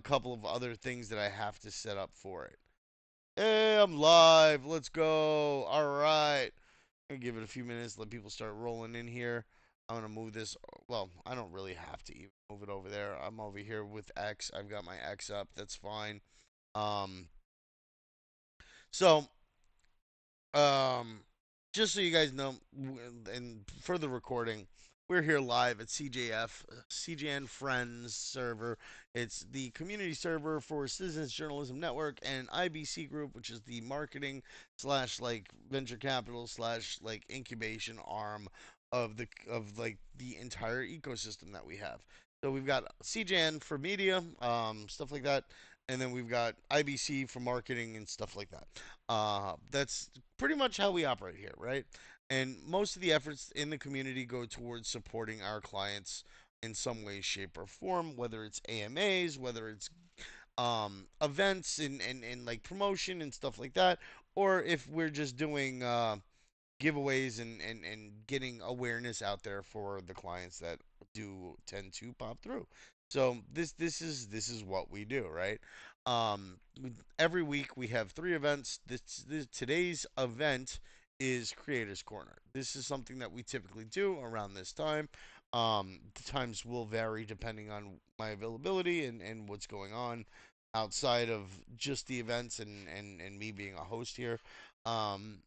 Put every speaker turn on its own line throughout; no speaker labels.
a couple of other things that I have to set up for it. Hey, I'm live. Let's go. All right. I'm gonna give it a few minutes, let people start rolling in here. I'm gonna move this. Well, I don't really have to even move it over there. I'm over here with X. I've got my X up. That's fine. Um, so Um, just so you guys know, and for the recording, we're here live at CJF, CJN Friends server. It's the community server for Citizens Journalism Network and IBC Group, which is the marketing slash like venture capital slash like incubation arm of like the entire ecosystem that we have. So we've got CJN for media, stuff like that, and then we've got IBC for marketing and stuff like that. That's pretty much how we operate here, right? And most of the efforts in the community go towards supporting our clients in some way, shape, or form, whether it's AMAs, whether it's events and like promotion and stuff like that, or if we're just doing giveaways and getting awareness out there for the clients that do tend to pop through. So this is what we do, right? Um, every week we have three events. Today's event is Creators Corner. This is something that we typically do around this time. The times will vary depending on my availability and what's going on outside of just the events and me being a host here. Um,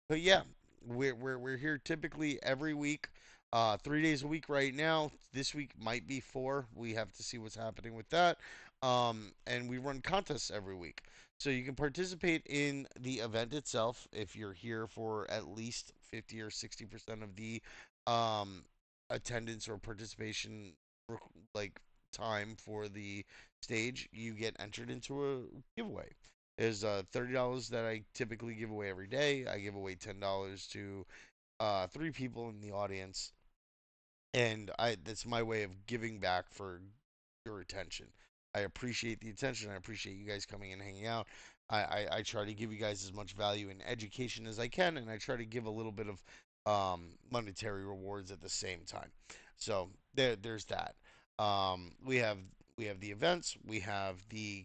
but yeah, we're here typically every week, 3 days a week right now. This week might be four. We have to see what's happening with that. And we run contests every week, so you can participate in the event itself if you're here for at least 50 or 60% of the um, attendance or participation, like time for the stage. You get entered into a giveaway is $30 that I typically give away every day. I give away $10 to three people in the audience, and I that's my way of giving back for your attention. I appreciate the attention. I appreciate you guys coming and hanging out. I try to give you guys as much value and education as I can, and I try to give a little bit of monetary rewards at the same time. So there's that. We have the events. We have the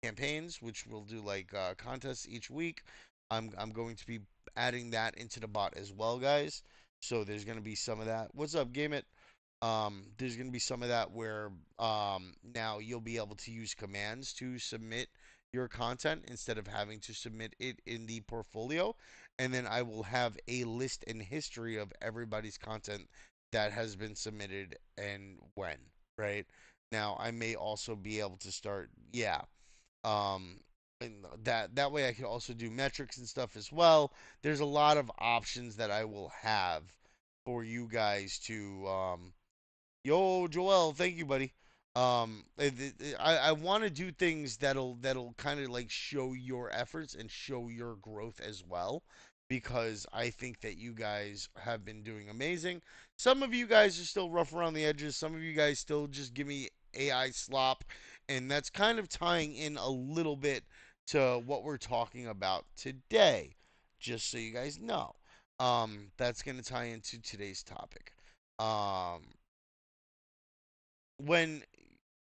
campaigns, which we'll do like contests each week. I'm going to be adding that into the bot as well, guys. So there's going to be some of that. What's up, Game It? There's going to be some of that where now you'll be able to use commands to submit your content instead of having to submit it in the portfolio. And then I will have a list and history of everybody's content that has been submitted and when, right? Now, I may also be able to start, yeah. Um, and that way I can also do metrics and stuff as well. There's a lot of options that I will have for you guys to yo, Joel, thank you, buddy. I want to do things that'll kind of like show your efforts and show your growth as well, because I think that you guys have been doing amazing. Some of you guys are still rough around the edges. Some of you guys still just give me AI slop, and that's kind of tying in a little bit to what we're talking about today. Just so you guys know, that's going to tie into today's topic. Um, when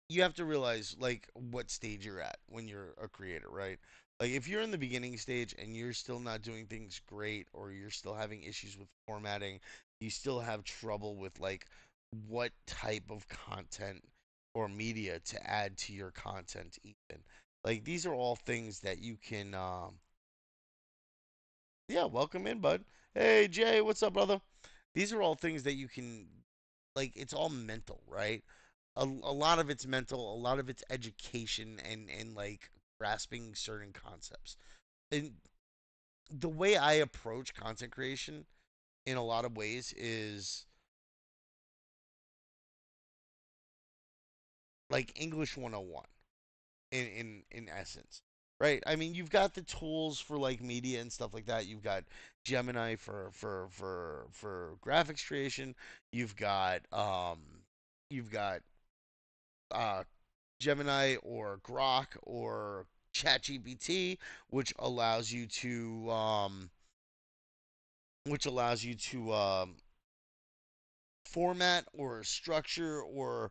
you have to realize like what stage you're at when you're a creator, right? Like if you're in the beginning stage and you're still not doing things great, or you're still having issues with formatting, you still have trouble with like what type of content or media to add to your content even. Like these are all things that you can yeah, welcome in, bud. Hey Jay, what's up, brother? These are all things that you can like it's all mental, right? A lot of it's mental, a lot of it's education and like grasping certain concepts. And the way I approach content creation in a lot of ways is like English 101 in essence. Right? I mean, you've got the tools for like media and stuff like that. You've got Gemini for graphics creation. You've got uh Gemini or Grok or ChatGPT, which allows you to format or structure or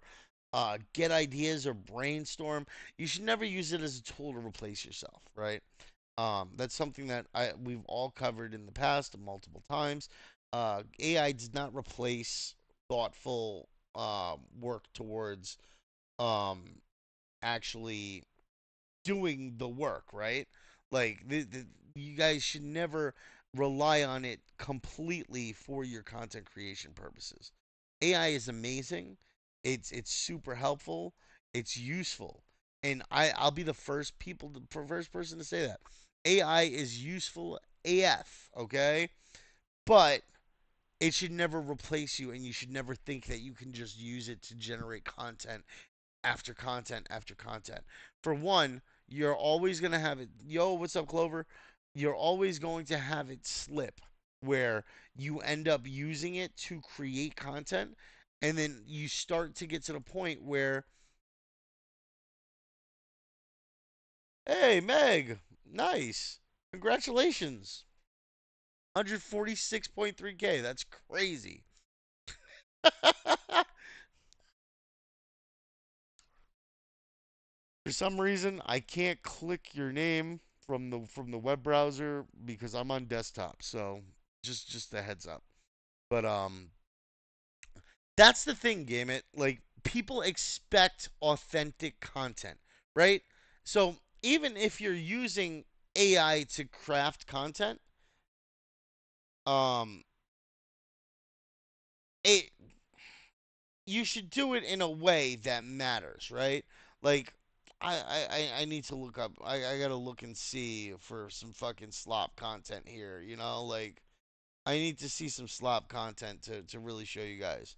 get ideas or brainstorm. You should never use it as a tool to replace yourself, right? That's something that we've all covered in the past multiple times. AI does not replace thoughtful work towards um, actually doing the work, right? Like you guys should never rely on it completely for your content creation purposes. AI is amazing. It's super helpful. It's useful, and I'll be the first person to say that AI is useful AF. Okay, but it should never replace you, and you should never think that you can just use it to generate content after content after content. For one, you're always going to have it. Yo, what's up, Clover? You're always going to have it slip where you end up using it to create content. And then you start to get to the point where, hey, Meg, nice. Congratulations. 146.3K. That's crazy. For some reason, I can't click your name from the web browser because I'm on desktop. So just a heads up. But that's the thing, game it. Like people expect authentic content, right? So even if you're using AI to craft content, um, it you should do it in a way that matters, right? Like I need to look up. I gotta look and see for some fucking slop content here. You know, like I need to see some slop content to really show you guys.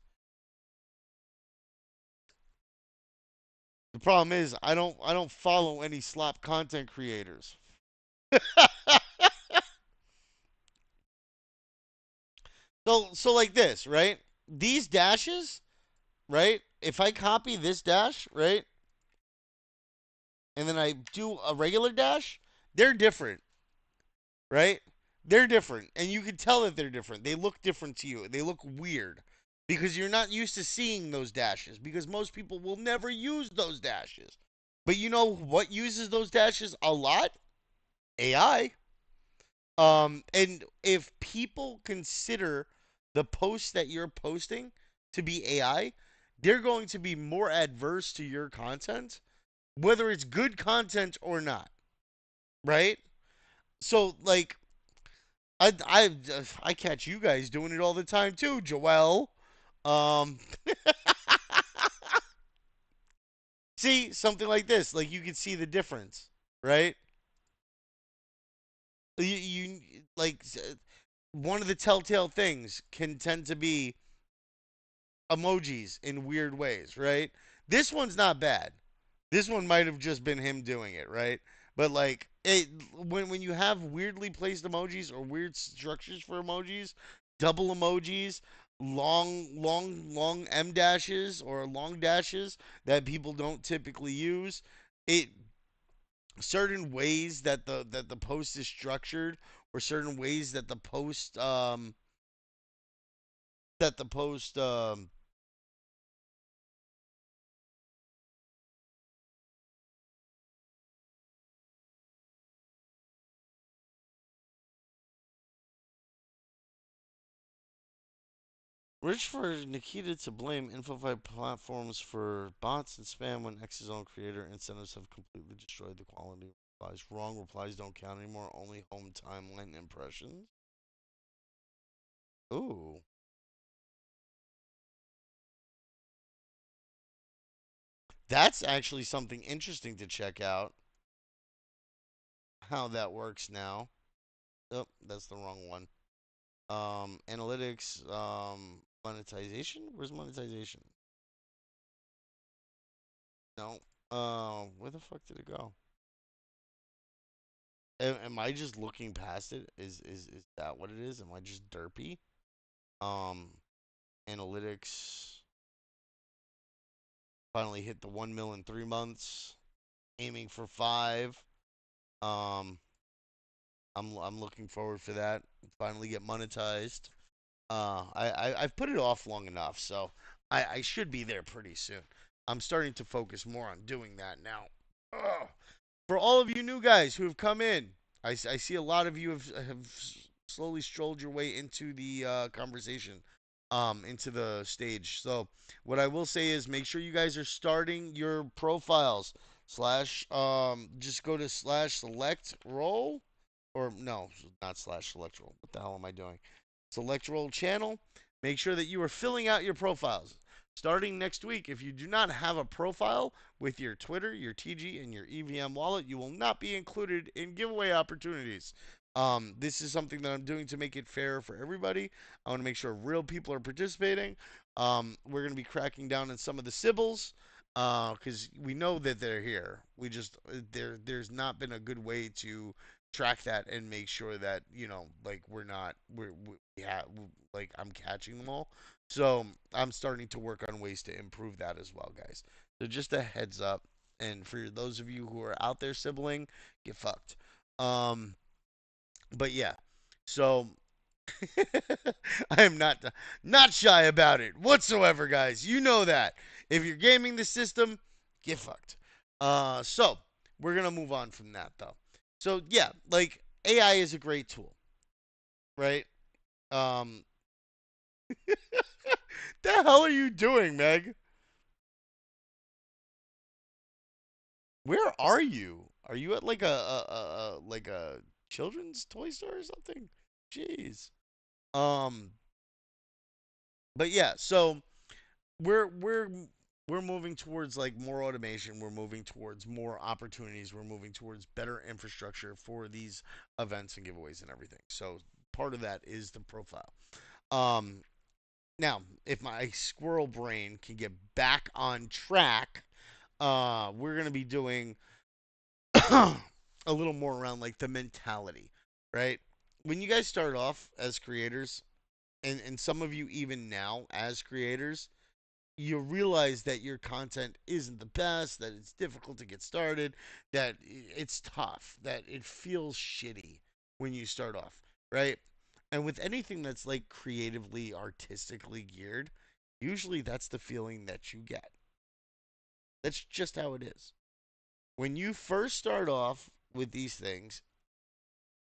The problem is I don't follow any slop content creators. So like this, right? These dashes, right? If I copy this dash, right, and then I do a regular dash, they're different, right? They're different, and you can tell that they're different. They look different to you. They look weird because you're not used to seeing those dashes because most people will never use those dashes. But you know what uses those dashes a lot? AI. And if people consider the posts that you're posting to be AI, they're going to be more adverse to your content, whether it's good content or not, right? So like I catch you guys doing it all the time too, Joel. Um, see something like this, like you can see the difference, right? You like one of the telltale things can tend to be emojis in weird ways, right? This one's not bad. This one might have just been him doing it, right? But like it when you have weirdly placed emojis or weird structures for emojis, double emojis, long M dashes or long dashes that people don't typically use, it certain ways that the post is structured or certain ways that the post Rich for Nikita to blame InfoFi platforms for bots and spam when X's own creator incentives have completely destroyed the quality of replies. Wrong replies don't count anymore, only home timeline impressions. Ooh. That's actually something interesting to check out how that works now. Oh, that's the wrong one. Analytics, monetization? Where's monetization? No. Where the fuck did it go? Am I just looking past it? Is that what it is? Am I just derpy? Um, Analytics finally hit the 1 mil in 3 months, aiming for five. Um, I'm looking forward for that. Finally get monetized. I've put it off long enough, so I should be there pretty soon. I'm starting to focus more on doing that now. Ugh. For all of you new guys who have come in, I see a lot of you have slowly strolled your way into the conversation, into the stage. So what I will say is make sure you guys are starting your profiles. Slash, just go to slash select role, or no, not slash select role. What the hell am I doing? Select role channel. Make sure that you are filling out your profiles. Starting next week, if you do not have a profile with your Twitter, your TG, and your EVM wallet, you will not be included in giveaway opportunities. This is something that I'm doing to make it fair for everybody. I want to make sure real people are participating. We're going to be cracking down on some of the Sybils because we know that they're here. We just there's not been a good way to track that and make sure that like we're not we have like I'm catching them all. So I'm starting to work on ways to improve that as well, guys. So just a heads up, and for those of you who are out there sibling, get fucked. Um, but yeah, so I am not shy about it whatsoever, guys. You know that. If you're gaming the system, get fucked. So we're gonna move on from that though. So yeah, like AI is a great tool, right? Um, the hell are you doing, Meg? Where are you? Are you at like a children's toy store or something? Jeez. Um, but yeah, so we're we're we're moving towards like more automation. We're moving towards more opportunities. We're moving towards better infrastructure for these events and giveaways and everything. So part of that is the profile. Um, Now, if my squirrel brain can get back on track, we're gonna be doing a little more around like the mentality, right? When you guys start off as creators, and some of you even now as creators, you realize that your content isn't the best, that it's difficult to get started, that it's tough, that it feels shitty when you start off, right? And with anything that's like creatively, artistically geared, usually that's the feeling that you get. That's just how it is. When you first start off with these things,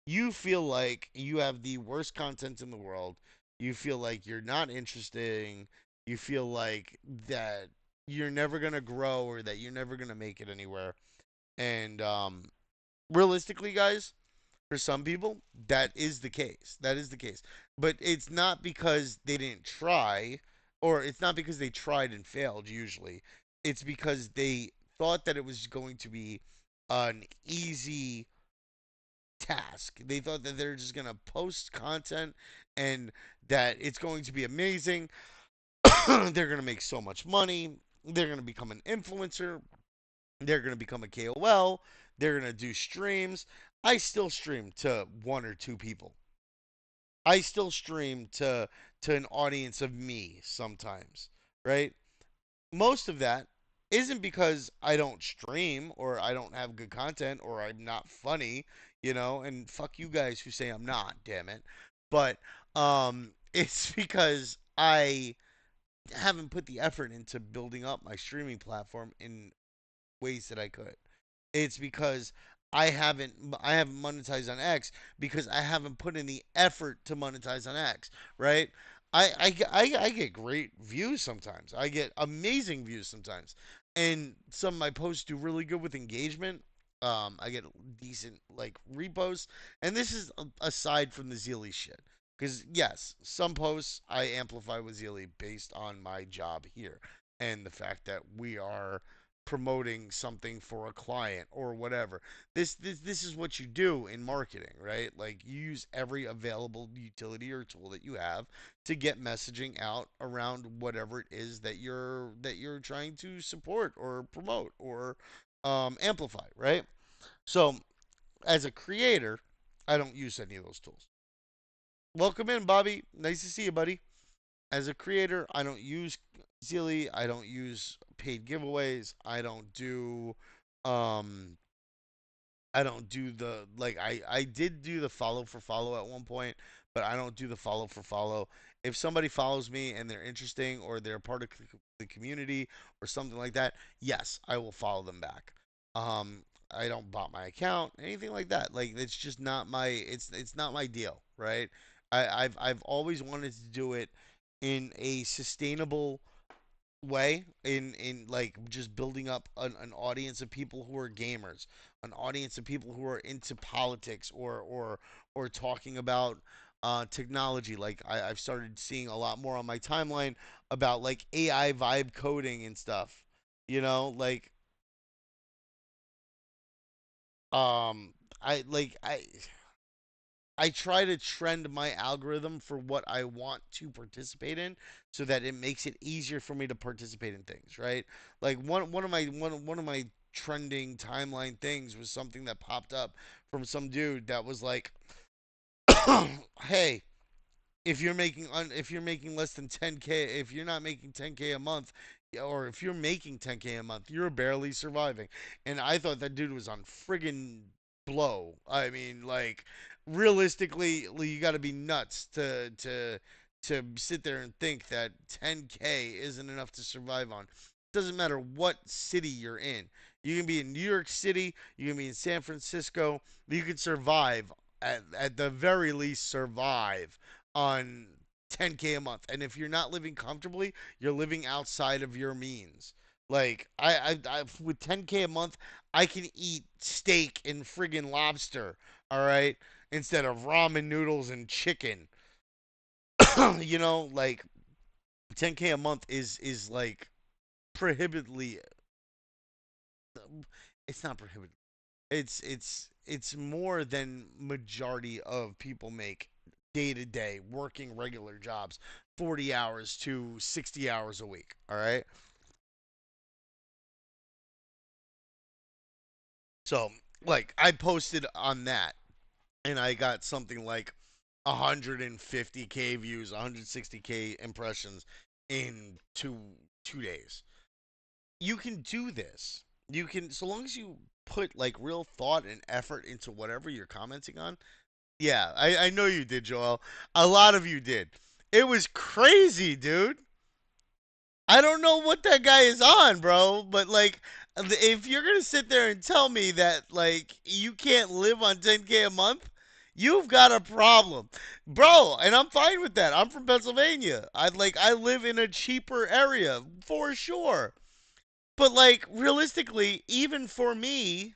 you feel like you have the worst content in the world. You feel like you're not interesting. You feel like that you're never going to grow or that you're never going to make it anywhere. And realistically, guys, for some people, that is the case. That is the case. But it's not because they didn't try, or it's not because they tried and failed, usually. It's because they thought that it was going to be an easy task. They thought that they're just going to post content and that it's going to be amazing. They're going to make so much money. They're going to become an influencer. They're going to become a KOL. They're going to do streams. I still stream to one or two people. I still stream to an audience of me sometimes, right? Most of that isn't because I don't stream or I don't have good content or I'm not funny, and fuck you guys who say I'm not, damn it. But it's because I haven't put the effort into building up my streaming platform in ways that I could. It's because I haven't monetized on X because I haven't put in the effort to monetize on X, right? I get great views sometimes. I get amazing views sometimes. And some of my posts do really good with engagement. I get decent like reposts. And this is aside from the Zeely shit. Because yes, some posts I amplify with Zeely based on my job here and the fact that we are promoting something for a client or whatever. This is what you do in marketing, right? Like you use every available utility or tool that you have to get messaging out around whatever it is that you're trying to support or promote or amplify, right? So as a creator, I don't use any of those tools. Welcome in, Bobby. Nice to see you, buddy. As a creator, I don't use Zeally. I don't use paid giveaways. Um I don't do the I did do the follow for follow at one point, but I don't do the follow for follow. if somebody follows me and they're interesting or they're part of the community or something like that, yes, I will follow them back. Um, I don't bot my account, anything like that. Like it's just not my it's not my deal, right? I've always wanted to do it in a sustainable way in like just building up an audience of people who are gamers, an audience of people who are into politics or talking about technology. Like I've started seeing a lot more on my timeline about like AI vibe coding and stuff. You know, like um I try to trend my algorithm for what I want to participate in so that it makes it easier for me to participate in things, right? Like one of my trending timeline things was something that popped up from some dude that was like, "Hey, if you're making less than 10K, if you're not making 10K a month, or if you're making 10K a month, you're barely surviving." And I thought that dude was on friggin' blow. I mean, like realistically, you got to be nuts to sit there and think that 10K isn't enough to survive on. Doesn't matter what city you're in. You can be in New York City, you can be in San Francisco, you can survive at the very least survive on 10K a month. And if you're not living comfortably, you're living outside of your means. Like I with 10K a month, I can eat steak and friggin' lobster, all right, instead of ramen noodles and chicken. You know, like 10K a month is like prohibitively. It's not prohibitive. It's more than majority of people make day to day working regular jobs, 40 hours to 60 hours a week. All right. So like I posted on that and I got something like 150K views, 160K impressions in two days. You can do this. You can, so long as you put like real thought and effort into whatever you're commenting on. Yeah, I know you did, Joel. A lot of you did. It was crazy, dude. I don't know what that guy is on, bro, but like if you're going to sit there and tell me that like you can't live on 10K a month, you've got a problem. Bro, and I'm fine with that. I'm from Pennsylvania. I live in a cheaper area for sure. But like realistically, even for me,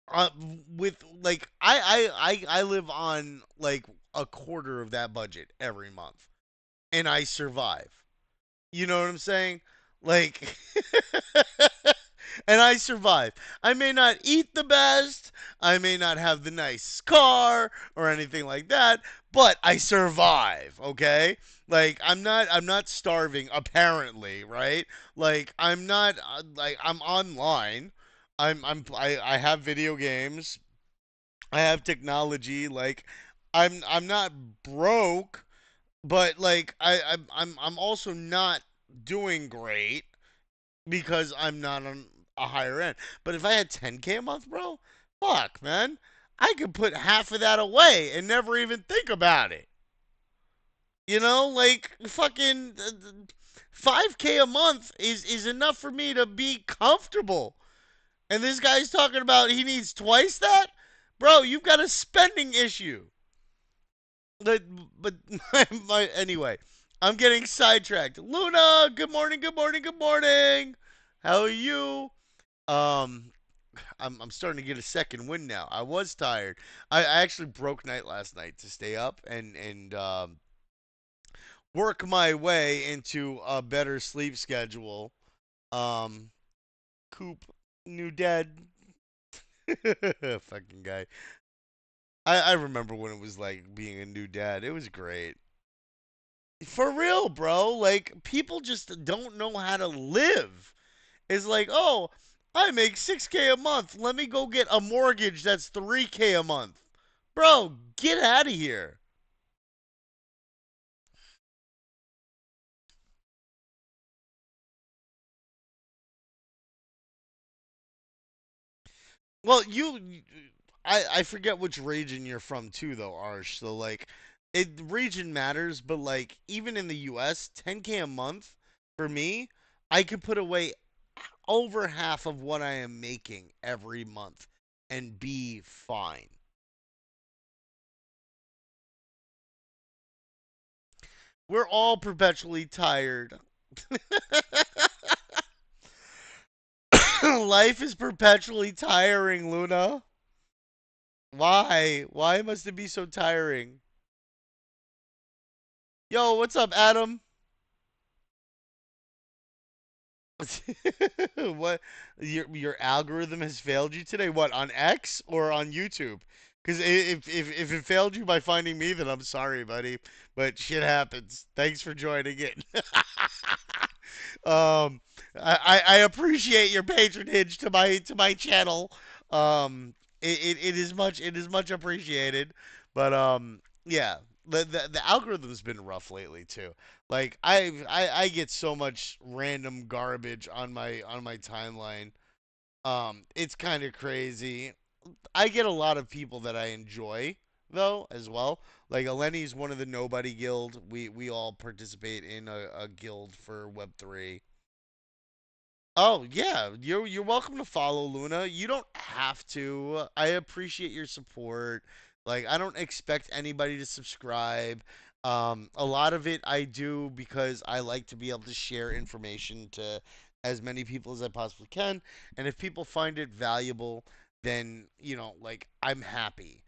uh, with like I live on like a quarter of that budget every month, and I survive. You know what I'm saying? Like, and I survive. I may not eat the best, I may not have the nice car or anything like that, but I survive, okay? Like I'm not starving apparently, right? Like I'm not like I'm online. I have video games. I have technology like I'm not broke, but like I'm also not doing great because I'm not on a higher end. But if I had 10K a month, bro, fuck, man, I could put half of that away and never even think about it. You know, like fucking 5K a month is enough for me to be comfortable. And this guy's talking about he needs twice that? Bro, you've got a spending issue. But, but anyway, I'm getting sidetracked. Luna, good morning, good morning, good morning. How are you? Um, I'm starting to get a second win now. I was tired. I actually broke night last night to stay up and work my way into a better sleep schedule. Um, Coop, new dad, fucking guy. I remember when it was like being a new dad. It was great. For real, bro. Like people just don't know how to live. It's like, oh, I make 6K a month. Let me go get a mortgage that's 3K a month. Bro, get out of here. Well, I forget which region you're from too, though, Arsh. So like, region matters, but like even in the US, 10K a month for me, I could put away over half of what I am making every month and be fine. We're all perpetually tired. Life is perpetually tiring, Luna. Why? Why must it be so tiring? Yo, what's up, Adam? What your algorithm has failed you today? What, on X or on YouTube? Because if it failed you by finding me, then I'm sorry, buddy. But shit happens. Thanks for joining it. um, I appreciate your patronage to my channel. Um, it is much appreciated. But yeah, the algorithm's been rough lately too. Like I get so much random garbage on my timeline. It's kind of crazy. I get a lot of people that I enjoy though as well. Like Eleni's one of the Nobody Guild. We all participate in a guild for Web3. Oh yeah, you're welcome to follow Luna. You don't have to. I appreciate your support. Like I don't expect anybody to subscribe. A lot of it I do because I like to be able to share information to as many people as I possibly can. And if people find it valuable, then like I'm happy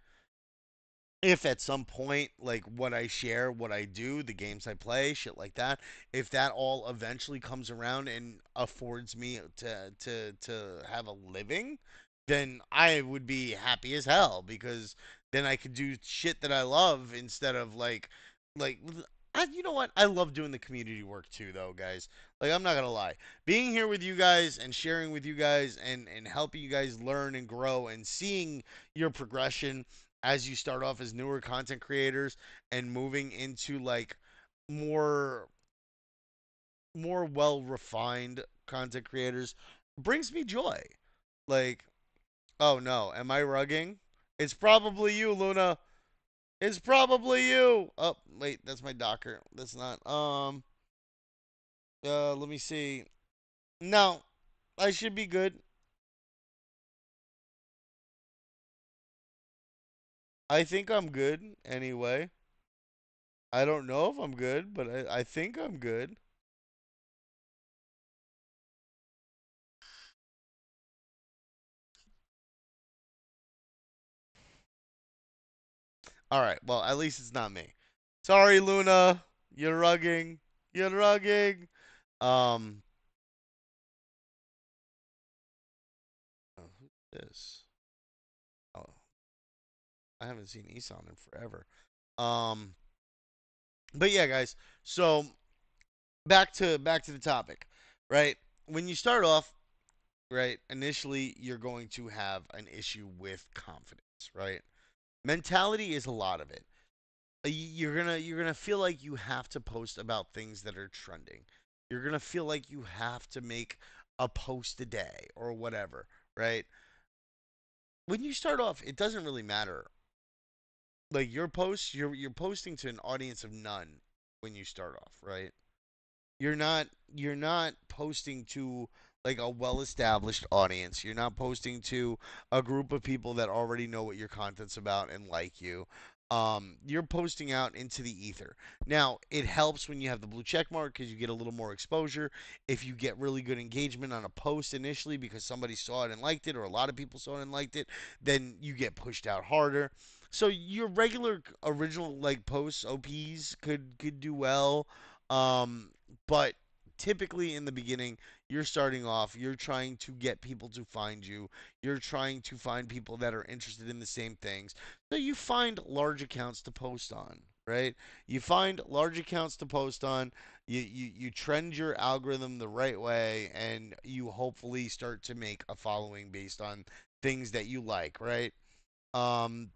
if at some point like what I share, what I do, the games I play, shit like that, if that all eventually comes around and affords me to have a living, then I would be happy as hell because then I could do shit that I love instead of like you know what? I love doing the community work too though, guys. Like I'm not going to lie. Being here with you guys and sharing with you guys and helping you guys learn and grow and seeing your progression as you start off as newer content creators and moving into like more more well refined content creators brings me joy. Like, oh no, am I rugging? It's probably you, Luna. It's probably you. Oh, wait, that's my Docker. That's not. Let me see. No, I should be good. I think I'm good anyway. I don't know if I'm good, but I think I'm good. All right. Well, at least it's not me. Sorry, Luna. You're rugging. You're rugging. Um. Oh, who's this? Oh, I haven't seen Isan in forever. Um. But yeah, guys. So back to the topic, right? When you start off, right, initially you're going to have an issue with confidence, right? Mentality is a lot of it. You're gonna feel like you have to post about things that are trending. You're gonna feel like you have to make a post a day or whatever, right? When you start off, it doesn't really matter. Like your posts, you're posting to an audience of none when you start off, right? You're not posting to like a well-established audience. You're not posting to a group of people that already know what your content's about and like you. You're posting out into the ether. Now, it helps when you have the blue check mark because you get a little more exposure. If you get really good engagement on a post initially because somebody saw it and liked it, or a lot of people saw it and liked it, then you get pushed out harder. So your regular original like posts, OPs could do well. But typically in the beginning, you're starting off, you're trying to get people to find you. You're trying to find people that are interested in the same things. So you find large accounts to post on, right? You find large accounts to post on. You trend your algorithm the right way, and you hopefully start to make a following based on things that you like, right? Um,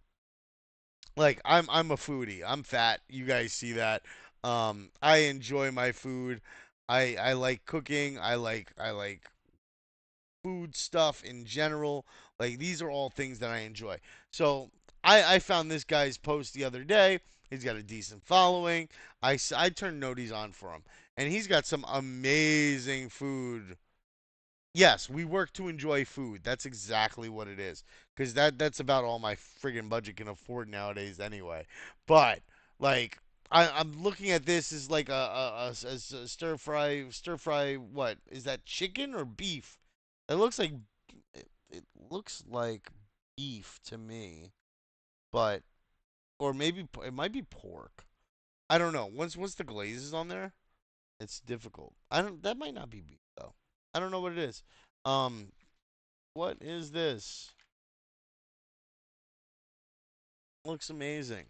like I'm a foodie. I'm fat. You guys see that. I enjoy my food. I like cooking. I like food stuff in general. Like these are all things that I enjoy. So I found this guy's post the other day. He's got a decent following. I turned noties on for him, and he's got some amazing food. Yes, we work to enjoy food. That's exactly what it is. Because that's about all my friggin' budget can afford nowadays anyway. But like I'm looking at this as like a stir fry. What is that? Chicken or beef? It looks like it looks like beef to me, but or maybe it might be pork. I don't know. Once the glaze is on there, it's difficult. I don't. That might not be beef though. I don't know what it is. Um, what is this? Looks amazing.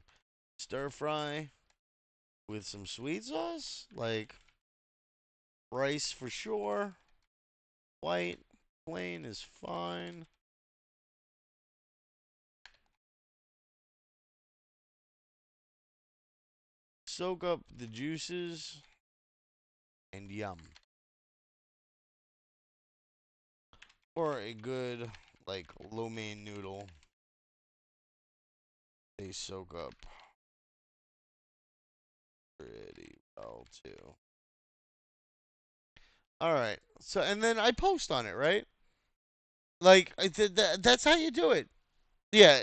Stir fry with some sweet sauce, like rice for sure. White, plain is fine. Soak up the juices and yum. Or a good like lo mein noodle. They soak up pretty well too. All right. So and then I post on it, right? Like that's how you do it. Yeah,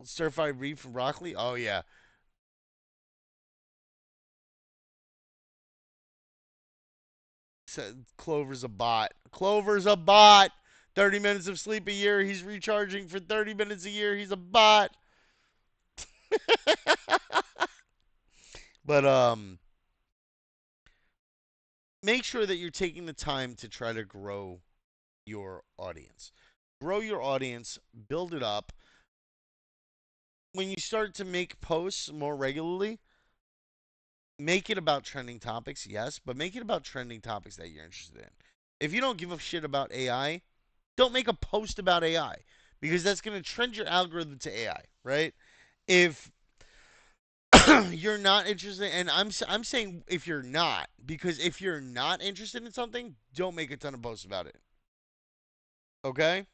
stir fried beef and broccoli. Oh yeah, Clover's a bot. Clover's a bot. 30 minutes of sleep a year. He's recharging for 30 minutes a year. He's a bot. But make sure that you're taking the time to try to grow your audience. Grow your audience, build it up. When you start to make posts more regularly, make it about trending topics, yes, but make it about trending topics that you're interested in. If you don't give a shit about AI, don't make a post about AI because that's going to trend your algorithm to AI, right? If you're not interested, and I'm saying if you're not, because if you're not interested in something, don't make a ton of posts about it. Okay?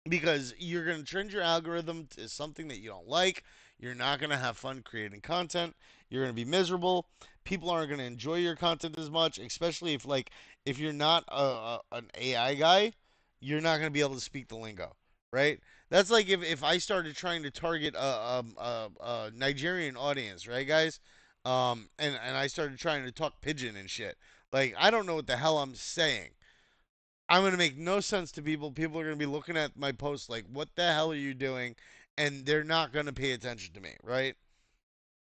Because you're going to trend your algorithm to something that you don't like. You're not going to have fun creating content. You're going to be miserable. People aren't going to enjoy your content as much, especially if you're not an AI guy, you're not going to be able to speak the lingo, right? That's like if I started trying to target a Nigerian audience, right, guys? And I started trying to talk pigeon and shit. Like I don't know what the hell I'm saying. I'm going to make no sense to people. People are going to be looking at my post like, what the hell are you doing? And they're not going to pay attention to me, right?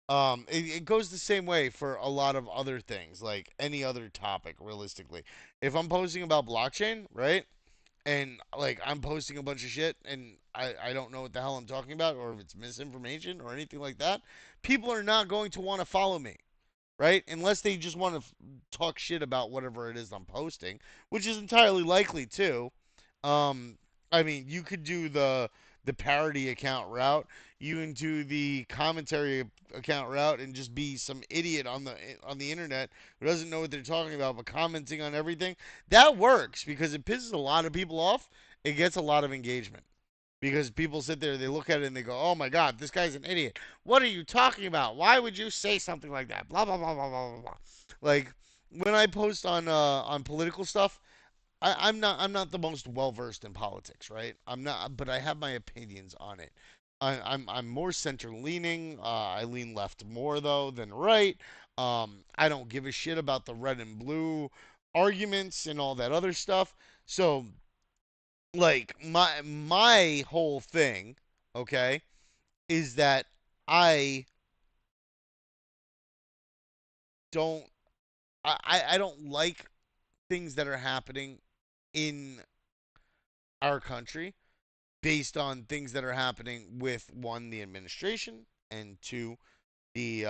It goes the same way for a lot of other things, like any other topic, realistically. If I'm posting about blockchain, right? And like I'm posting a bunch of shit and I don't know what the hell I'm talking about or if it's misinformation or anything like that, people are not going to want to follow me, right? Unless they just want to talk shit about whatever it is I'm posting, which is entirely likely too. Um, I mean, you could do the parody account route. You can do the commentary account route and just be some idiot on the internet who doesn't know what they're talking about but commenting on everything. That works because it pisses a lot of people off. It gets a lot of engagement because people sit there, they look at it, and they go, "Oh my God, this guy's an idiot. What are you talking about? Why would you say something like that?" Blah blah blah blah blah blah. Blah. Like when I post on political stuff, I'm not the most well versed in politics, right? I'm not, but I have my opinions on it. I'm more center leaning. I lean left more though than right. I don't give a shit about the red and blue arguments and all that other stuff. So like my whole thing, okay, is that I don't I don't like things that are happening in our country based on things that are happening with one the administration and two the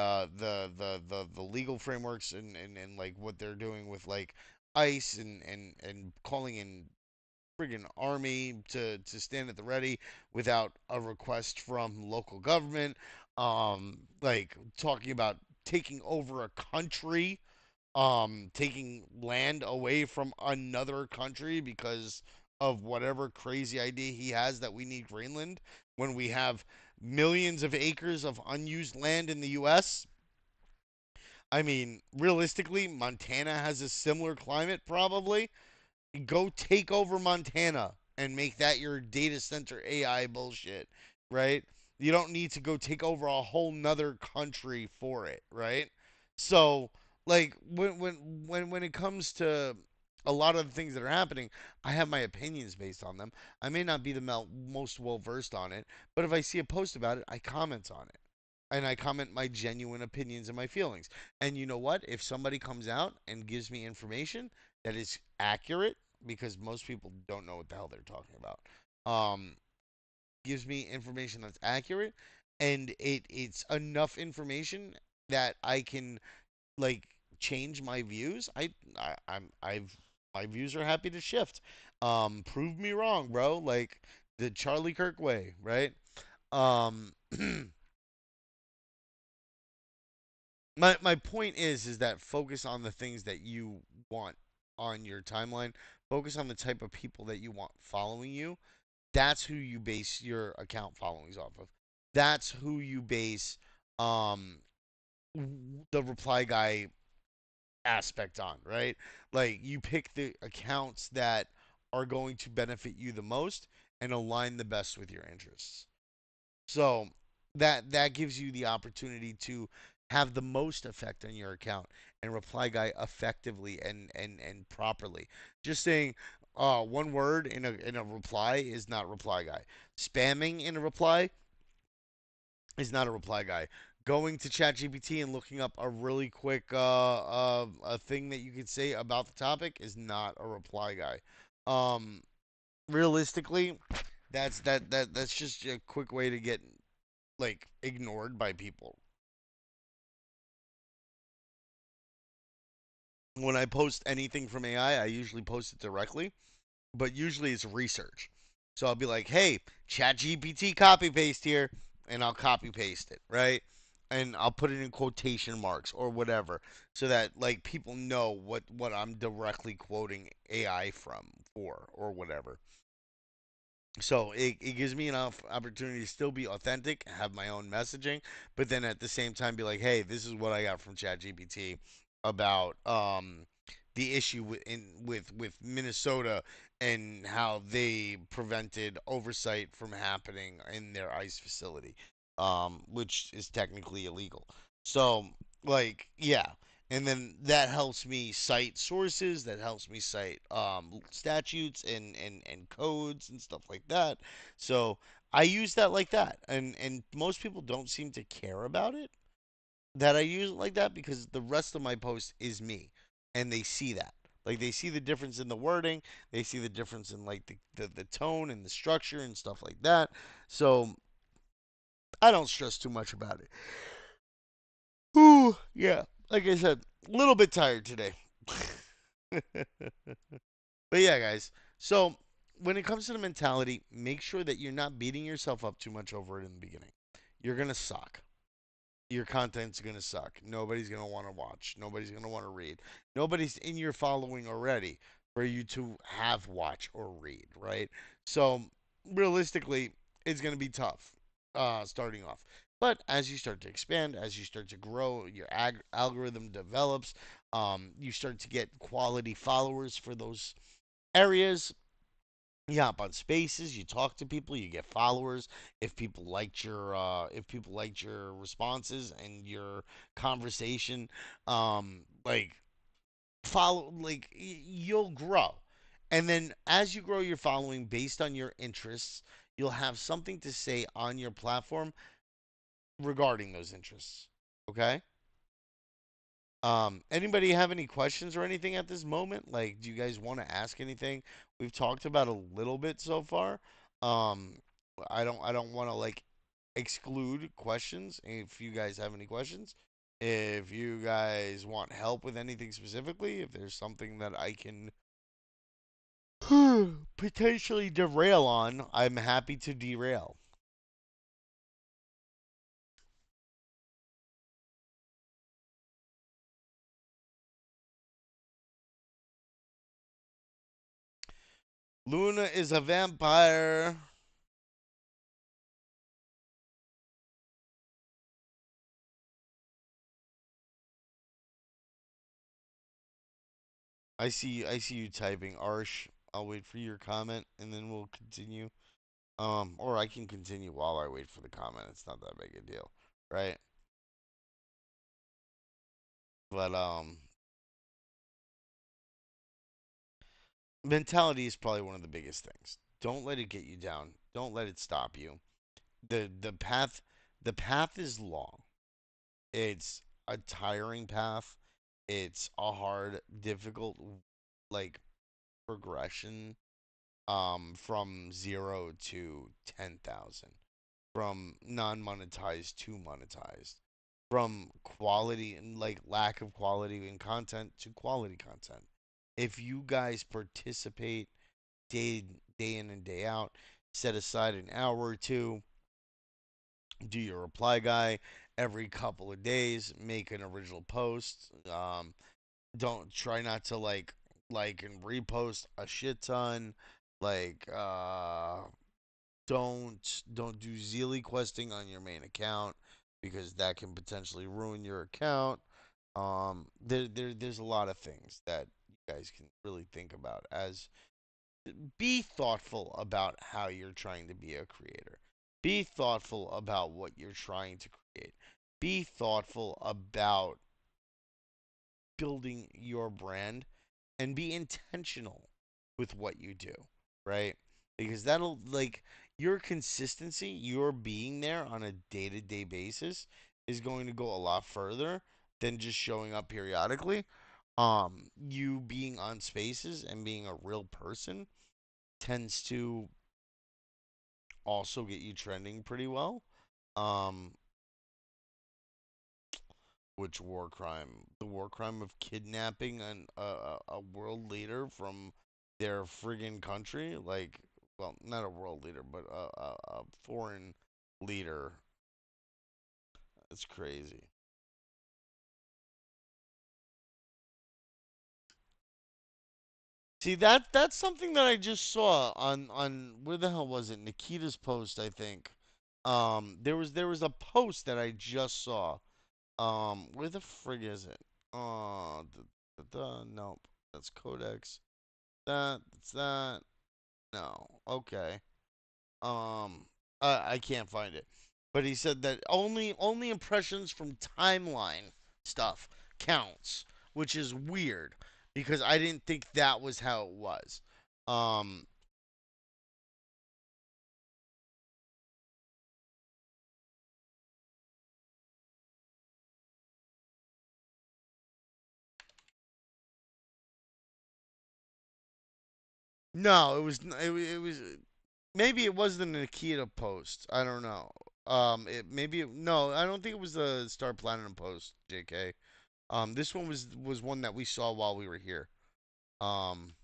legal frameworks and like what they're doing with like ICE and calling in friggin' army to stand at the ready without a request from local government. Like talking about taking over a country, taking land away from another country because of whatever crazy idea he has that we need Greenland when we have millions of acres of unused land in the US. I mean, realistically, Montana has a similar climate probably. Go take over Montana and make that your data center AI bullshit, right? You don't need to go take over a whole nother country for it, right? So, like when it comes to a lot of the things that are happening, I have my opinions based on them. I may not be the most well versed on it, but if I see a post about it, I comment on it. And I comment my genuine opinions and my feelings. And you know what? If somebody comes out and gives me information that is accurate, because most people don't know what the hell they're talking about, um, gives me information that's accurate, and it's enough information that I can like change my views. I've my views are happy to shift. Prove me wrong, bro. Like the Charlie Kirk way, right? Um, my point is that focus on the things that you want on your timeline. Focus on the type of people that you want following you. That's who you base your account followings off of. That's who you base um the reply guy aspect on, right? Like you pick the accounts that are going to benefit you the most and align the best with your interests. So that gives you the opportunity to have the most effect on your account and reply guy effectively and properly. Just saying one word in a reply is not reply guy. Spamming in a reply is not a reply guy. Going to ChatGPT and looking up a really quick a thing that you could say about the topic is not a reply guy. Um, realistically, that's just a quick way to get like ignored by people. When I post anything from AI, I usually post it directly, but usually it's research. So I'll be like, "Hey, Chat GPT copy paste here," and I'll copy paste it, right? And I'll put it in quotation marks or whatever, so that like people know what I'm directly quoting AI from for or whatever. So it gives me enough opportunity to still be authentic, have my own messaging, but then at the same time be like, hey, this is what I got from ChatGPT about the issue with Minnesota and how they prevented oversight from happening in their ice facility, which is technically illegal. So like yeah, and then that helps me cite sources, that helps me cite statutes and codes and stuff like that. So I use that like that, and most people don't seem to care about it that I use it like that because the rest of my post is me, and they see that. Like they see the difference in the wording, they see the difference in like the tone and the structure and stuff like that. So I don't stress too much about it. Ooh, yeah. Like I said, a little bit tired today. But yeah, guys. So when it comes to the mentality, make sure that you're not beating yourself up too much over it in the beginning. You're gonna suck. Your content's gonna suck. Nobody's gonna want to watch. Nobody's gonna want to read. Nobody's in your following already for you to have watch or read, right? So realistically, it's gonna be tough starting off. But as you start to expand, as you start to grow, your algorithm develops. You start to get quality followers for those areas. You hop on spaces, you talk to people, you get followers. If people liked your responses and your conversation, like follow like you'll grow. And then as you grow your following based on your interests, you'll have something to say on your platform regarding those interests. Okay? Anybody have any questions or anything at this moment? Like, do you guys want to ask anything? We've talked about a little bit so far. Um, I don't want to like exclude questions if you guys have any questions. If you guys want help with anything specifically, if there's something that I can potentially derail on, I'm happy to derail. Luna is a vampire. I see you typing Arsh. I'll wait for your comment and then we'll continue. Or I can continue while I wait for the comment. It's not that big a deal, right? But mentality is probably one of the biggest things. Don't let it get you down. Don't let it stop you. The path is long. It's a tiring path. It's a hard, difficult like progression from 0 to 10,000, from non-monetized to monetized, from quality and like lack of quality in content to quality content. If you guys participate day day in and day out, set aside an hour or two, do your reply guy every couple of days, make an original post. Don't try not to like and repost a shit ton. Like don't do Zeely questing on your main account because that can potentially ruin your account. There's a lot of things that you guys can really think about as be thoughtful about how you're trying to be a creator. Be thoughtful about what you're trying to create. Be thoughtful about building your brand and be intentional with what you do, right? Because that'll like your consistency, your being there on a day-to-day basis is going to go a lot further than just showing up periodically. You being on spaces and being a real person tends to also get you trending pretty well. Um, which war crime? The war crime of kidnapping a world leader from their friggin' country? Like, well, not a world leader, but a foreign leader. It's crazy. See that's something that I just saw on where the hell was it? Nikita's post, I think. There was a post that I just saw. Where the frig is it? Nope. That's Codex. That's that. No. Okay. I can't find it. But he said that only impressions from timeline stuff counts, which is weird because I didn't think that was how it was. Um, no, it was maybe it was the Nikita post. I don't know. No, I don't think it was the Star Platinum post, JK. This one was one that we saw while we were here. Um,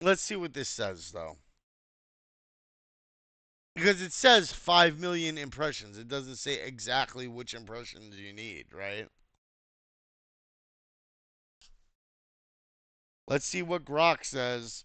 let's see what this says though. Because it says 5 million impressions. It doesn't say exactly which impressions you need, right? Let's see what Grok says.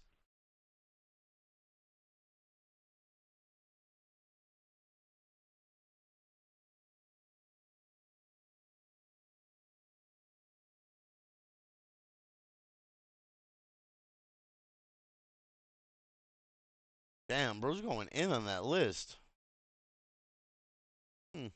Damn, bro's going in on that list. Hmm.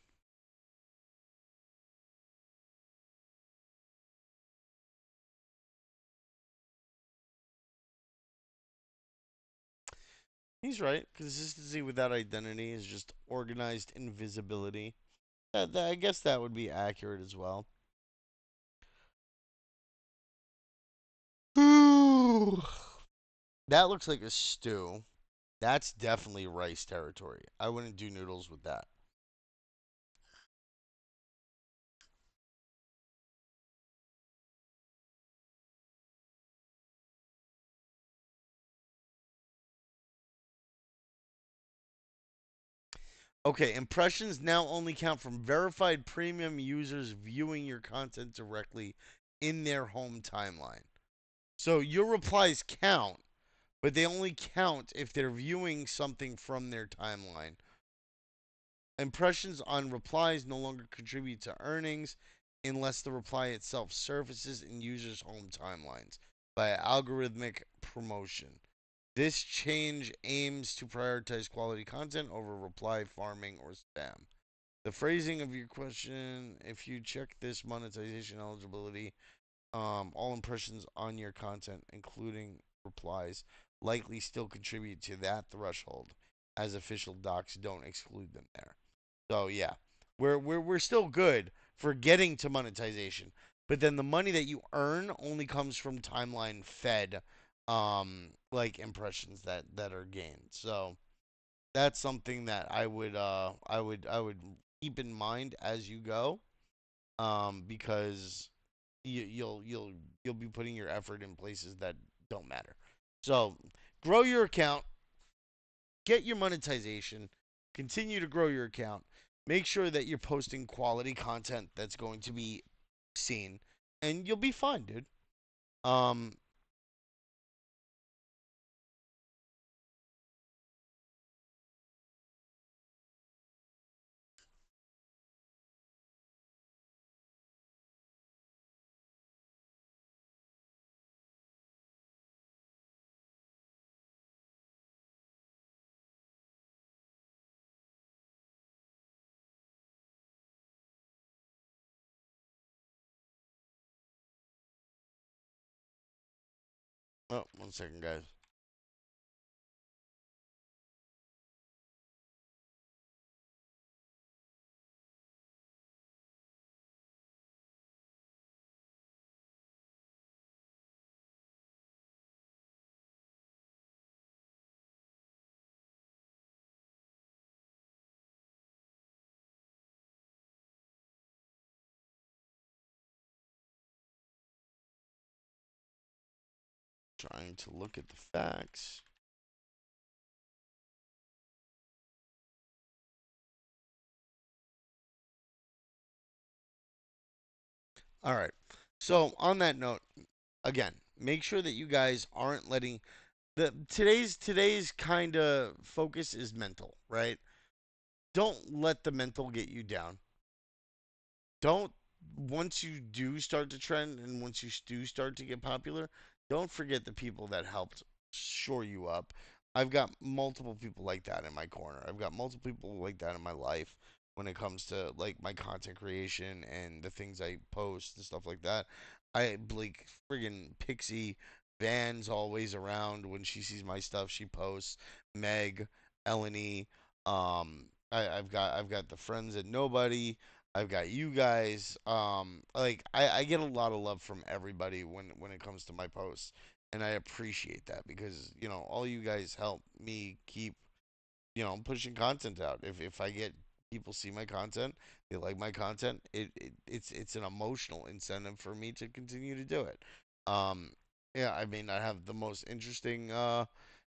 He's right. Consistency without identity is just organized invisibility. I guess that would be accurate as well. Ooh. That looks like a stew. That's definitely rice territory. I wouldn't do noodles with that. Okay, impressions now only count from verified premium users viewing your content directly in their home timeline. So your replies count, but they only count if they're viewing something from their timeline. Impressions on replies no longer contribute to earnings unless the reply itself surfaces in users' home timelines by algorithmic promotion. This change aims to prioritize quality content over reply farming or spam. The phrasing of your question, if you check this monetization eligibility, all impressions on your content, including replies, likely still contribute to that threshold, as official docs don't exclude them there. So yeah, we're still good for getting to monetization, but then the money that you earn only comes from timeline fed, like impressions that are gained. So that's something that I would keep in mind as you go, because you'll be putting your effort in places that don't matter. So grow your account, get your monetization, continue to grow your account. Make sure that you're posting quality content that's going to be seen, and you'll be fine, dude. Um, oh, one second, guys. Trying to look at the facts. All right. So on that note, again, make sure that you guys aren't letting the today's kind of focus is mental, right? Don't let the mental get you down. Don't Once you do start to trend and once you do start to get popular, don't forget the people that helped shore you up. I've got multiple people like that in my corner. I've got multiple people like that in my life when it comes to like my content creation and the things I post and stuff like that. I like friggin' Pixie Van's always around when she sees my stuff. She posts Meg, Eleni. I've got the friends at Nobody. I've got you guys. Like I get a lot of love from everybody when it comes to my posts, and I appreciate that because all you guys help me keep pushing content out. If I get people see my content, they like my content, it's an emotional incentive for me to continue to do it. Um, yeah, I mean I have the most interesting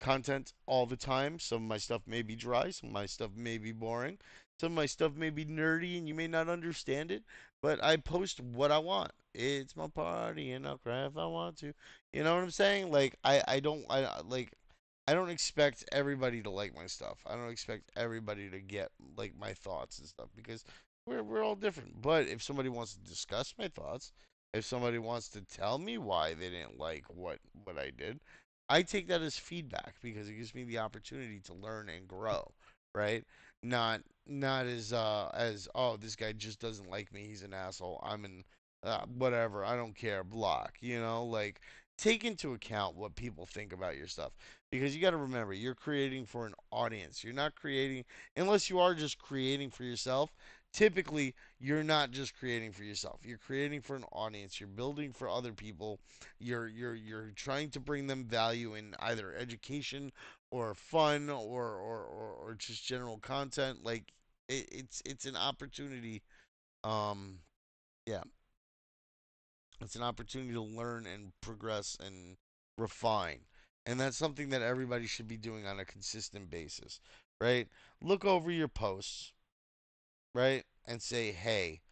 content all the time. Some of my stuff may be dry, some of my stuff may be boring, some of my stuff may be nerdy and you may not understand it, but I post what I want. It's my party and I'll cry if I want to. You know what I'm saying? Like I don't expect everybody to like my stuff. I don't expect everybody to get like my thoughts and stuff because we're all different. But if somebody wants to discuss my thoughts, if somebody wants to tell me why they didn't like what I did, I take that as feedback because it gives me the opportunity to learn and grow, right? Not as oh, this guy just doesn't like me, he's an asshole. I'm an whatever, I don't care, block, like take into account what people think about your stuff because you got to remember you're creating for an audience. You're not creating unless you are just creating for yourself. Typically, you're not just creating for yourself. You're creating for an audience. You're building for other people. You're trying to bring them value in either education or fun or just general content. Like it's an opportunity. Um, yeah, it's an opportunity to learn and progress and refine. And that's something that everybody should be doing on a consistent basis, right? Look over your posts, right? And say, hey,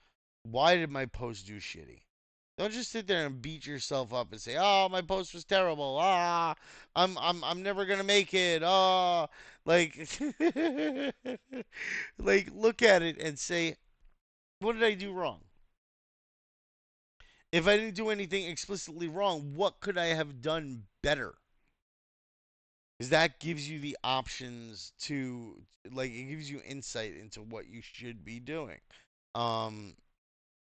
why did my post do shitty? Don't just sit there and beat yourself up and say, "Oh, my post was terrible. Ah, I'm never gonna make it. Ah," like, like look at it and say, "What did I do wrong? If I didn't do anything explicitly wrong, what could I have done better?" Because that gives you the options to, like, it gives you insight into what you should be doing. Um,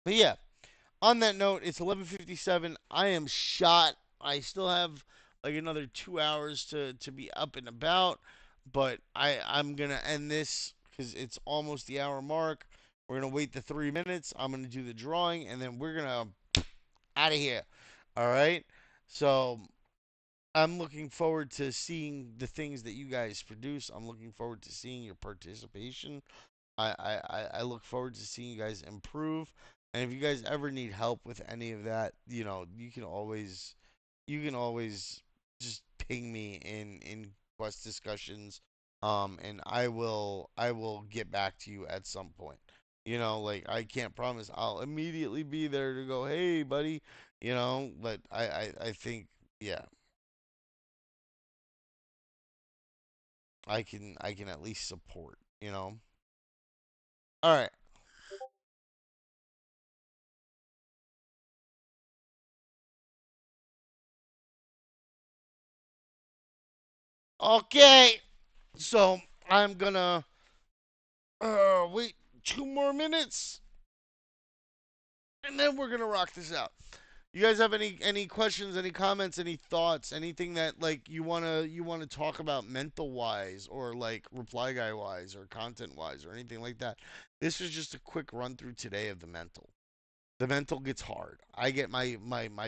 but yeah, on that note, it's 11:57. I am shot. I still have like another 2 hours to be up and about, but I'm gonna end this because it's almost the hour mark. We're gonna wait the 3 minutes. I'm gonna do the drawing, and then we're gonna out of here. All right. So I'm looking forward to seeing the things that you guys produce. I'm looking forward to seeing your participation. I look forward to seeing you guys improve. And if you guys ever need help with any of that, you can always just ping me in quest discussions. And I will get back to you at some point. Like I can't promise I'll immediately be there to go, hey buddy, but I think yeah, I can at least support. All right. Okay. So I'm gonna wait 2 more minutes, and then we're gonna rock this out. You guys have any questions, any comments, any thoughts, anything that like you wanna talk about mental wise or like reply guy wise or content wise or anything like that? This is just a quick run through today of the mental. The mental gets hard. I get my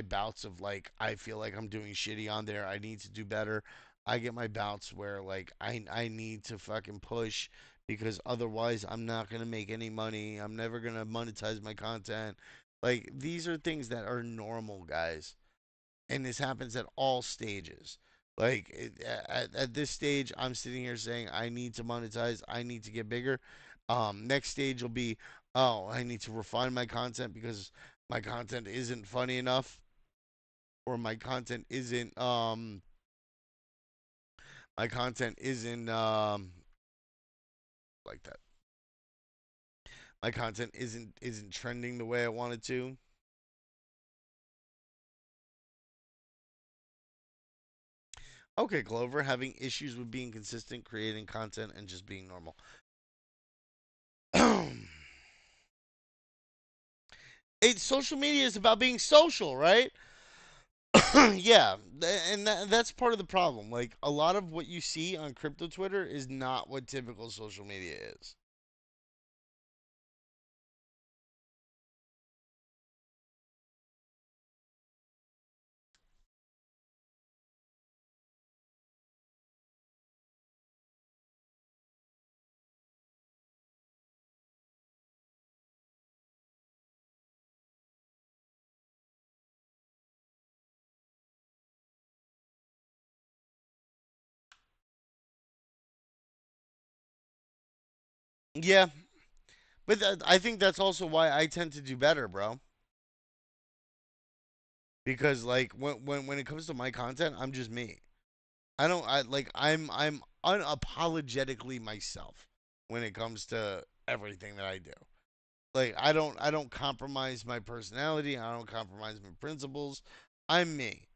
bouts of like I feel like I'm doing shitty on there. I need to do better. I get my bouts where like I need to fucking push because otherwise I'm not gonna make any money. I'm never gonna monetize my content. Like these are things that are normal, guys, and this happens at all stages. Like at this stage, I'm sitting here saying I need to monetize, I need to get bigger. Next stage will be, oh, I need to refine my content because my content isn't funny enough, or my content isn't like that. My content isn't trending the way I wanted to. Okay, Clover, having issues with being consistent, creating content, and just being normal. Social media is about being social, right? Yeah, and that's part of the problem. Like a lot of what you see on crypto Twitter is not what typical social media is. Yeah, but I think that's also why I tend to do better, bro. Because like when it comes to my content, I'm just me. I'm unapologetically myself when it comes to everything that I do. Like I don't compromise my personality. I don't compromise my principles. I'm me.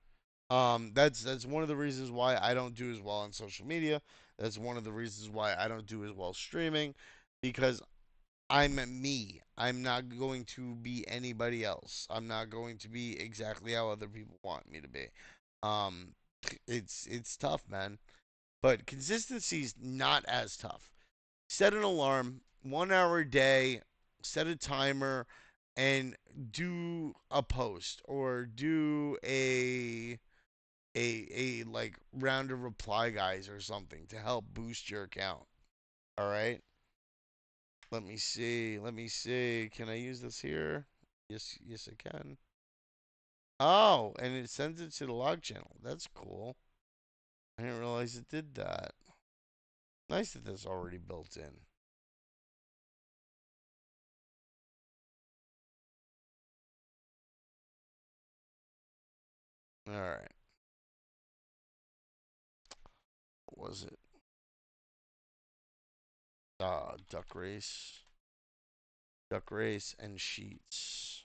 That's one of the reasons why I don't do as well on social media. That's one of the reasons why I don't do as well streaming, because I'm me. I'm not going to be anybody else. I'm not going to be exactly how other people want me to be. Um, it's tough, man. But consistency's not as tough. Set an alarm, 1 hour a day, set a timer, and do a post or do a like round of reply guys or something to help boost your account. All right. Let me see. Let me see. Can I use this here? Yes, yes, I can. Oh, and it sends it to the log channel. That's cool. I didn't realize it did that. Nice that that's already built in. All right. What was it? Duck race. Duck race and sheets.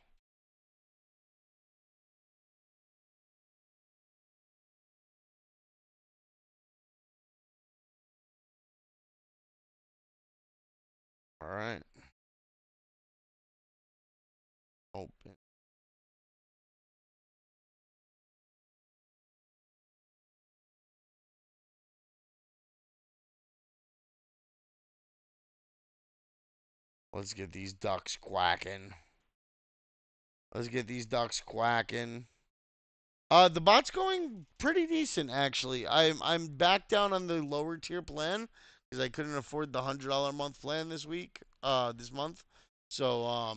All right. Open. Let's get these ducks quacking. Let's get these ducks quacking. The bot's going pretty decent actually. I'm back down on the lower tier plan because I couldn't afford the $100 a month plan this week. This month. So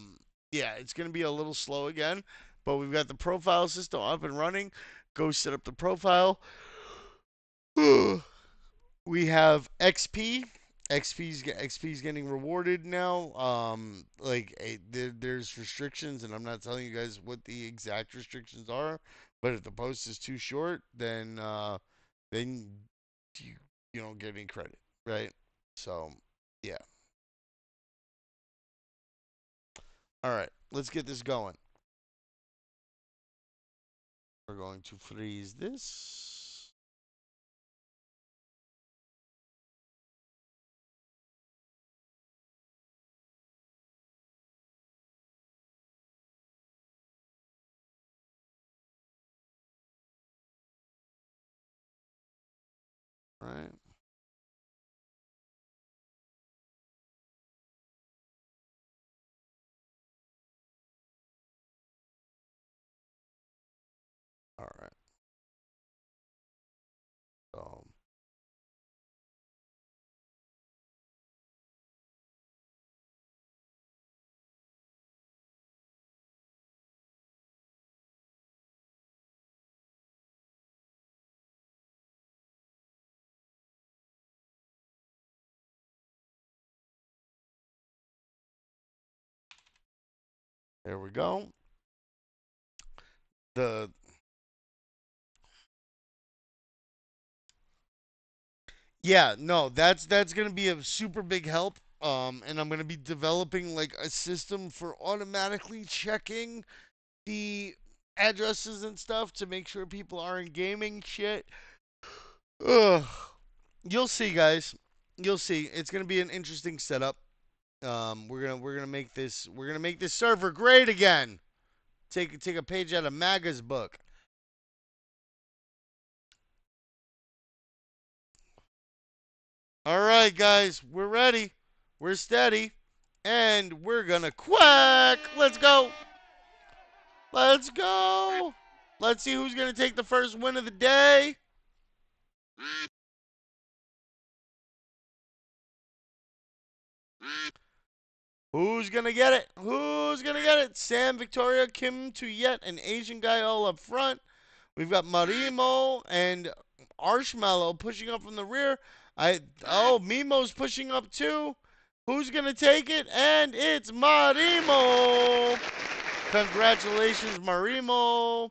yeah, it's gonna be a little slow again. But we've got the profile system up and running. Go set up the profile. We have XP. XP's getting rewarded now. There's restrictions, and I'm not telling you guys what the exact restrictions are. But if the post is too short, then you you don't get any credit, right? So yeah. All right, let's get this going. We're going to freeze this. All right. All right. So there we go. The Yeah, no, that's gonna be a super big help. And I'm gonna be developing like a system for automatically checking the addresses and stuff to make sure people aren't gaming shit. Ugh. You'll see, guys. You'll see. It's gonna be an interesting setup. We're gonna make this server great again. Take a page out of Maga's book. All right, guys, we're ready. We're steady, and we're gonna quack. Let's go. Let's go. Let's see who's going to take the first win of the day. Who's going to get it? Who's going to get it? Sam, Victoria, Kim to yet an Asian guy all up front. We've got Marimo and Arshmallow pushing up from the rear. Mimo's pushing up too. Who's going to take it? And it's Marimo. Congratulations, Marimo.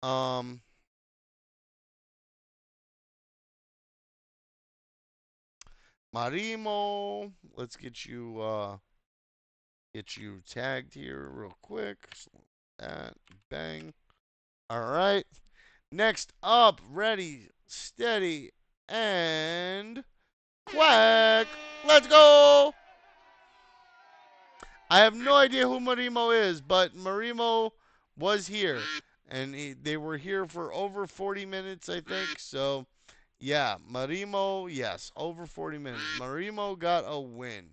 Um, Marimo, let's get you tagged here real quick. That bang. All right. Next up, ready, steady, and quack. Let's go. I have no idea who Marimo is, but Marimo was here, and they were here for over 40 minutes, I think. So, yeah, Marimo, yes, over 40 minutes. Marimo got a win.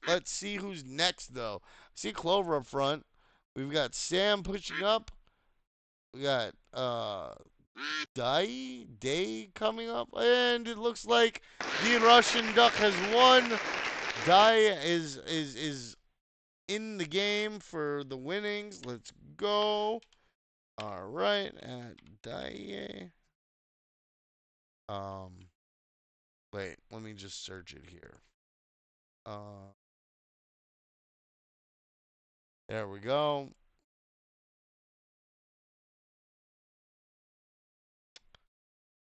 Let's see who's next though. See Clover up front. We've got Sam pushing up. We got Day coming up, and it looks like the Russian Duck has won. Dai is in the game for the winnings. Let's go. All right, at Dai. Um, Wait, let me just search it here. Uh, there we go.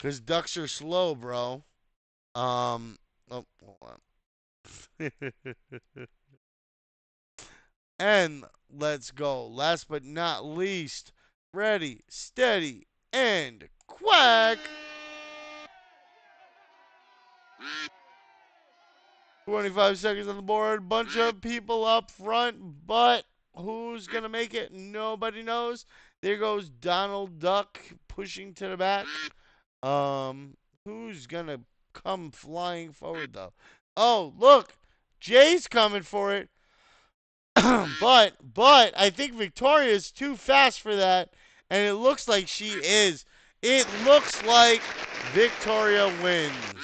Cause ducks are slow, bro. Oh, hold on. And let's go. Last but not least, ready, steady, and quack. 25 seconds on the board. Bunch of people up front, but who's going to make it? Nobody knows. There goes Donald Duck pushing to the back. Who's going to come flying forward, though? Oh, look. Jay's coming for it. but I think Victoria is too fast for that, and it looks like she is. It looks like Victoria wins.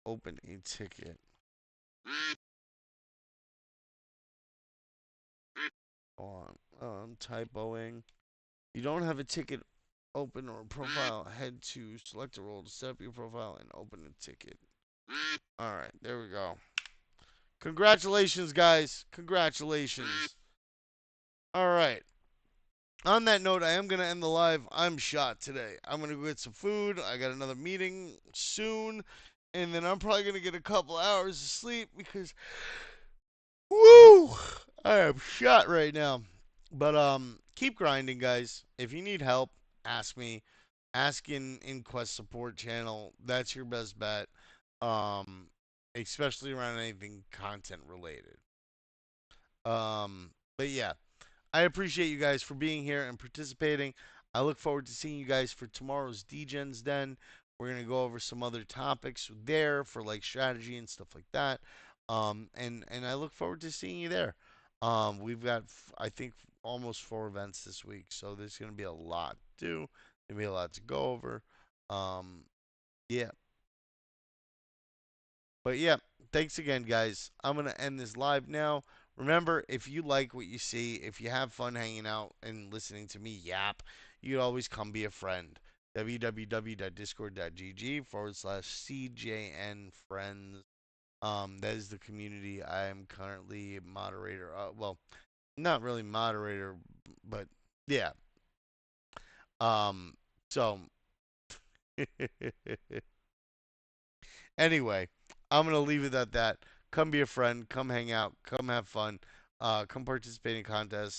Open a ticket. Hold on. I'm typoing. You don't have a ticket open or profile. Head to select a role to set up your profile and open a ticket. All right, there we go. Congratulations, guys. Congratulations. All right. On that note, I am going to end the live. I'm shot today. I'm going to go get some food. I got another meeting soon. And then I'm probably going to get a couple hours of sleep because, woo, I am shot right now. But keep grinding, guys. If you need help, ask me. Ask in Quest support channel. That's your best bet. Um, especially around anything content related. But yeah, I appreciate you guys for being here and participating. I look forward to seeing you guys for tomorrow's DGens Den. We're gonna go over some other topics there for like strategy and stuff like that. And I look forward to seeing you there. We've got I think almost 4 events this week, so there's gonna be a lot to do. Gonna be a lot to go over. Um, yeah, but yeah, thanks again, guys. I'm going to end this live now. Remember, if you like what you see, if you have fun hanging out and listening to me yap, you can always come be a friend. www.discord.gg/CJN friends. That is the community I am currently moderator. Well, not really moderator, but yeah. Um, so Anyway, I'm gonna leave it at that. Come be a friend. Come hang out. Come have fun. Come participate in contests.